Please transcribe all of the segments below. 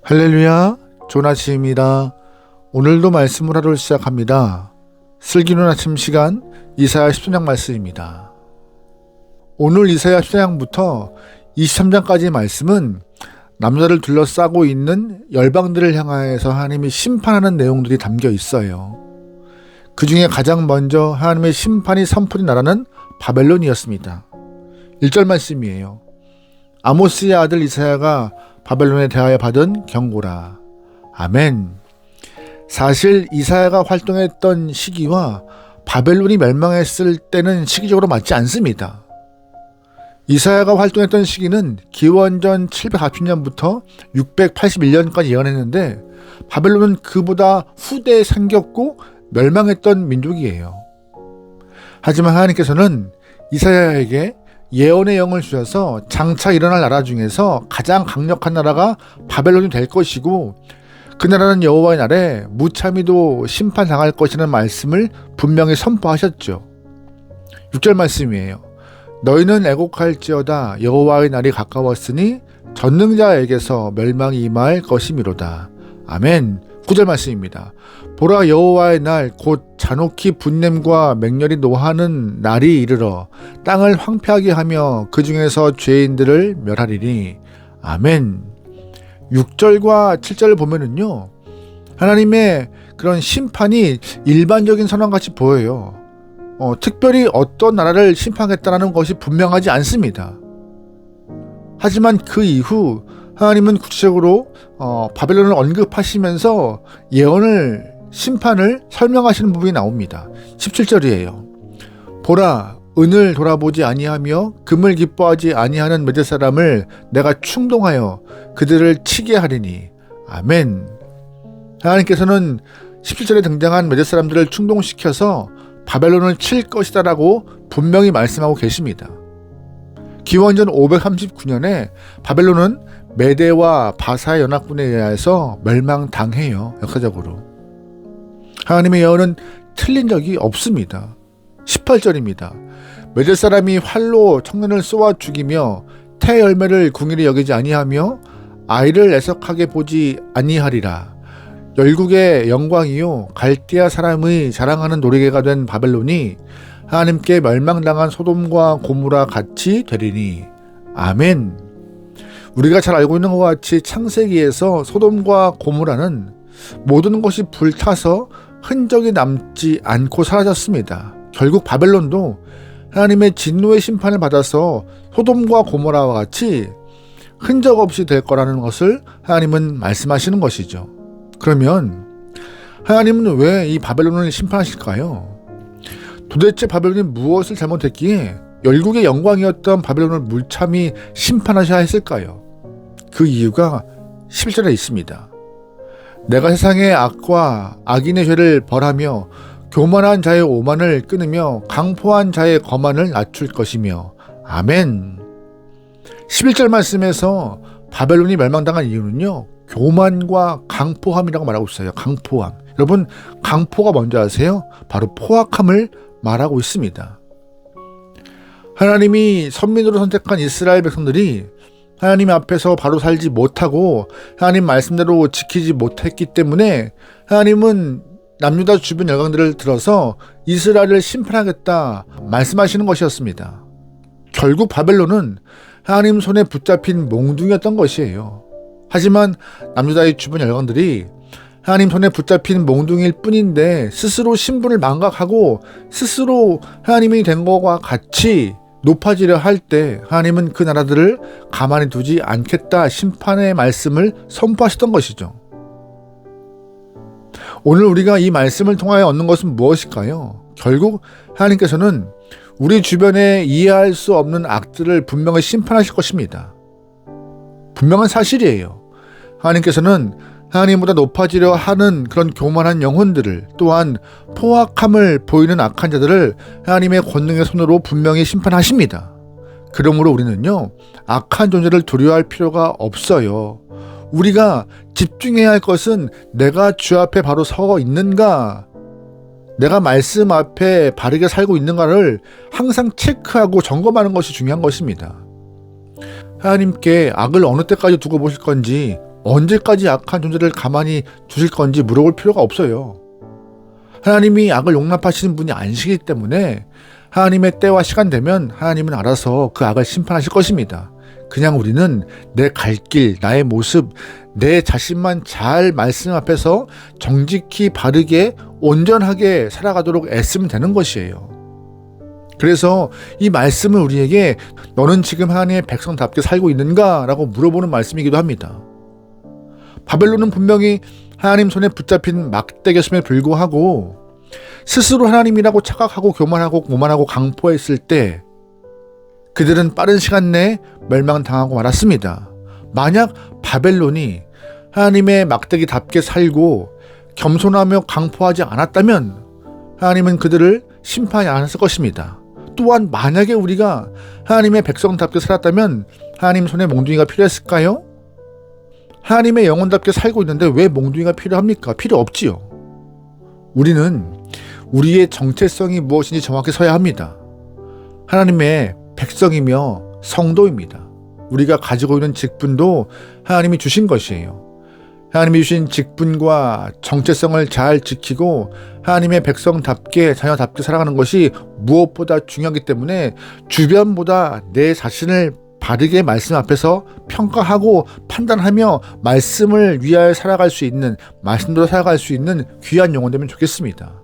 할렐루야, 좋은 아침입니다. 오늘도 말씀을 하루 시작합니다. 슬기로운 아침 시간 이사야 13장 말씀입니다. 오늘 이사야 13장부터 23장까지의 말씀은 남자를 둘러싸고 있는 열방들을 향하여서 하나님이 심판하는 내용들이 담겨 있어요. 그 중에 가장 먼저 하나님의 심판이 선포된 나라는 바벨론이었습니다. 1절 말씀이에요. 아모스의 아들 이사야가 바벨론에 대하여 받은 경고라. 아멘. 사실 이사야가 활동했던 시기와 바벨론이 멸망했을 때는 시기적으로 맞지 않습니다. 이사야가 활동했던 시기는 기원전 740년부터 681년까지 예언했는데 바벨론은 그보다 후대에 생겼고 멸망했던 민족이에요. 하지만 하나님께서는 이사야에게 예언의 영을 주셔서 장차 일어날 나라 중에서 가장 강력한 나라가 바벨론이 될 것이고 그 나라는 여호와의 날에 무참히도 심판당할 것이라는 말씀을 분명히 선포하셨죠. 6절 말씀이에요. 너희는 애곡할지어다 여호와의 날이 가까웠으니 전능자에게서 멸망이 임할 것이미로다. 아멘. 9절 말씀입니다. 보라 여호와의 날 곧 잔혹히 분냄과 맹렬히 노하는 날이 이르러 땅을 황폐하게 하며 그 중에서 죄인들을 멸하리니. 아멘. 6절과 7절을 보면은요, 하나님의 그런 심판이 일반적인 선언같이 보여요. 특별히 어떤 나라를 심판하겠다는 것이 분명하지 않습니다. 하지만 그 이후 하나님은 구체적으로 바벨론을 언급하시면서 예언을 심판을 설명하시는 부분이 나옵니다. 17절이에요. 보라 은을 돌아보지 아니하며 금을 기뻐하지 아니하는 메대 사람을 내가 충동하여 그들을 치게 하리니. 아멘. 하나님께서는 17절에 등장한 메대 사람들을 충동시켜서 바벨론을 칠 것이다라고 분명히 말씀하고 계십니다. 기원전 539년에 바벨론은 메대와 바사의 연합군에 의해서 멸망당해요. 역사적으로. 하나님의 예언은 틀린 적이 없습니다. 18절입니다. 메대 사람이 활로 청년을 쏘아 죽이며 태 열매를 궁일이 여기지 아니하며 아이를 애석하게 보지 아니하리라. 열국의 영광이요 갈대아 사람의 자랑하는 놀이개가 된 바벨론이 하나님께 멸망당한 소돔과 고모라 같이 되리니. 아멘. 우리가 잘 알고 있는 것과 같이 창세기에서 소돔과 고모라는 모든 것이 불타서 흔적이 남지 않고 사라졌습니다. 결국 바벨론도 하나님의 진노의 심판을 받아서 소돔과 고모라와 같이 흔적 없이 될 거라는 것을 하나님은 말씀하시는 것이죠. 그러면 하나님은 왜 이 바벨론을 심판하실까요? 도대체 바벨론이 무엇을 잘못했기에 열국의 영광이었던 바벨론을 물참히 심판하셔야 했을까요? 그 이유가 11절에 있습니다. 내가 세상의 악과 악인의 죄를 벌하며 교만한 자의 오만을 끊으며 강포한 자의 거만을 낮출 것이며. 아멘. 11절 말씀에서 바벨론이 멸망당한 이유는요, 교만과 강포함이라고 말하고 있어요. 강포함. 여러분, 강포가 뭔지 아세요? 바로 포악함을 말하고 있습니다. 하나님이 선민으로 선택한 이스라엘 백성들이 하나님 앞에서 바로 살지 못하고 하나님 말씀대로 지키지 못했기 때문에 하나님은 남유다 주변 열강들을 들어서 이스라엘을 심판하겠다 말씀하시는 것이었습니다. 결국 바벨론은 하나님 손에 붙잡힌 몽둥이였던 것이에요. 하지만 남유다의 주변 열강들이 하나님 손에 붙잡힌 몽둥이일 뿐인데 스스로 신분을 망각하고 스스로 하나님이 된 것과 같이 높아지려 할 때 하나님은 그 나라들을 가만히 두지 않겠다 심판의 말씀을 선포하셨던 것이죠. 오늘 우리가 이 말씀을 통하여 얻는 것은 무엇일까요? 결국 하나님께서는 우리 주변에 이해할 수 없는 악들을 분명히 심판하실 것입니다. 분명한 사실이에요. 하나님께서는 하나님보다 높아지려 하는 그런 교만한 영혼들을, 또한 포악함을 보이는 악한 자들을 하나님의 권능의 손으로 분명히 심판하십니다. 그러므로 우리는요, 악한 존재를 두려워할 필요가 없어요. 우리가 집중해야 할 것은 내가 주 앞에 바로 서 있는가, 내가 말씀 앞에 바르게 살고 있는가를 항상 체크하고 점검하는 것이 중요한 것입니다. 하나님께 악을 어느 때까지 두고 보실 건지 언제까지 악한 존재를 가만히 두실 건지 물어볼 필요가 없어요. 하나님이 악을 용납하시는 분이 아니시기 때문에 하나님의 때와 시간 되면 하나님은 알아서 그 악을 심판하실 것입니다. 그냥 우리는 내 갈 길, 나의 모습, 내 자신만 잘 말씀 앞에서 정직히 바르게 온전하게 살아가도록 애쓰면 되는 것이에요. 그래서 이 말씀을 우리에게 너는 지금 하나님의 백성답게 살고 있는가? 라고 물어보는 말씀이기도 합니다. 바벨론은 분명히 하나님 손에 붙잡힌 막대기였음에 불구하고 스스로 하나님이라고 착각하고 교만하고 강포했을 때 그들은 빠른 시간 내에 멸망당하고 말았습니다. 만약 바벨론이 하나님의 막대기답게 살고 겸손하며 강포하지 않았다면 하나님은 그들을 심판하지 않았을 것입니다. 또한 만약에 우리가 하나님의 백성답게 살았다면 하나님 손에 몽둥이가 필요했을까요? 하나님의 영혼답게 살고 있는데 왜 몽둥이가 필요합니까? 필요 없지요. 우리는 우리의 정체성이 무엇인지 정확히 서야 합니다. 하나님의 백성이며 성도입니다. 우리가 가지고 있는 직분도 하나님이 주신 것이에요. 하나님이 주신 직분과 정체성을 잘 지키고 하나님의 백성답게 자녀답게 살아가는 것이 무엇보다 중요하기 때문에 주변보다 내 자신을 바르게 말씀 앞에서 평가하고 판단하며 말씀을 위하여 살아갈 수 있는, 말씀대로 살아갈 수 있는 귀한 영혼 되면 좋겠습니다.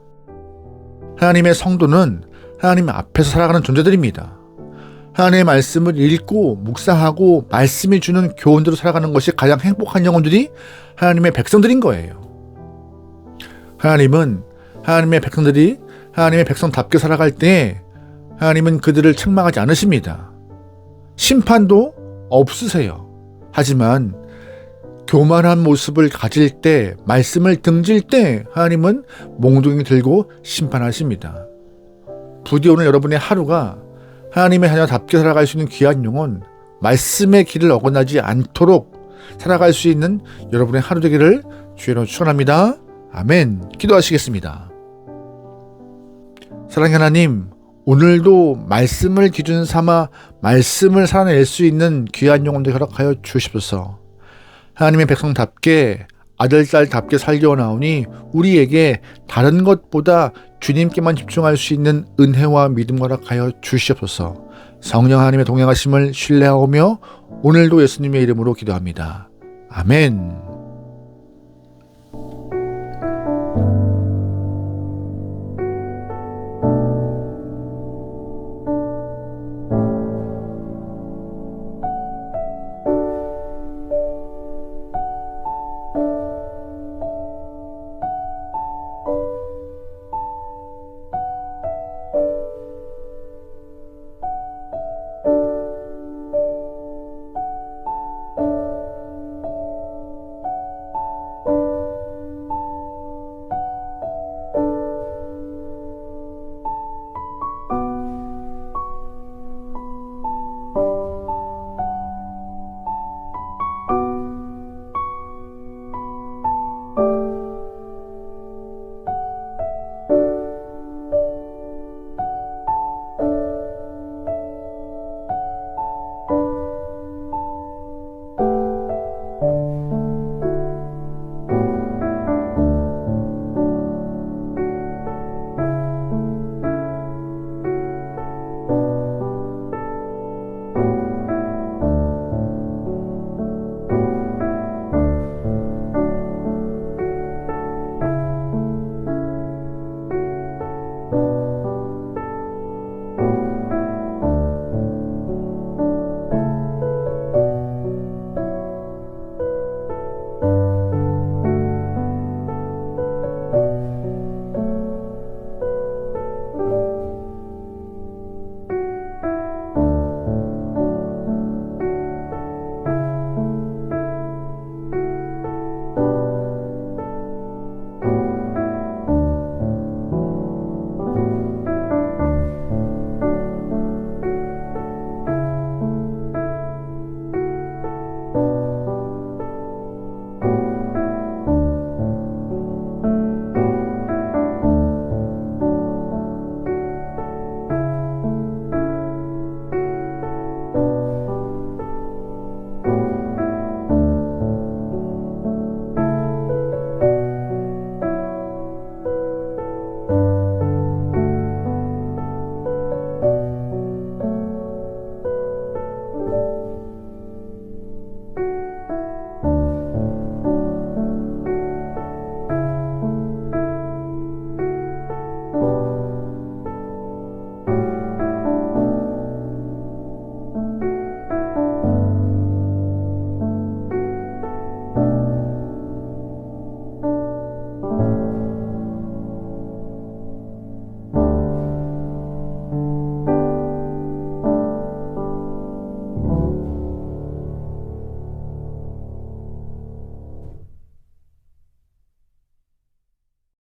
하나님의 성도는 하나님 앞에서 살아가는 존재들입니다. 하나님의 말씀을 읽고 묵상하고 말씀이 주는 교훈대로 살아가는 것이 가장 행복한 영혼들이 하나님의 백성들인 거예요. 하나님은 하나님의 백성들이 하나님의 백성답게 살아갈 때 하나님은 그들을 책망하지 않으십니다. 심판도 없으세요. 하지만 교만한 모습을 가질 때, 말씀을 등질 때 하나님은 몽둥이 들고 심판하십니다. 부디 오늘 여러분의 하루가 하나님의 자녀답게 살아갈 수 있는 귀한 영혼, 말씀의 길을 어긋나지 않도록 살아갈 수 있는 여러분의 하루 되기를 주의로 축원합니다. 아멘. 기도하시겠습니다. 사랑하는 하나님, 오늘도 말씀을 기준 삼아 말씀을 살아낼 수 있는 귀한 영혼들 허락하여 주시옵소서. 하나님의 백성답게 아들, 딸답게 살려 나오니 우리에게 다른 것보다 주님께만 집중할 수 있는 은혜와 믿음 허락하여 주시옵소서. 성령 하나님의 동행하심을 신뢰하오며 오늘도 예수님의 이름으로 기도합니다. 아멘.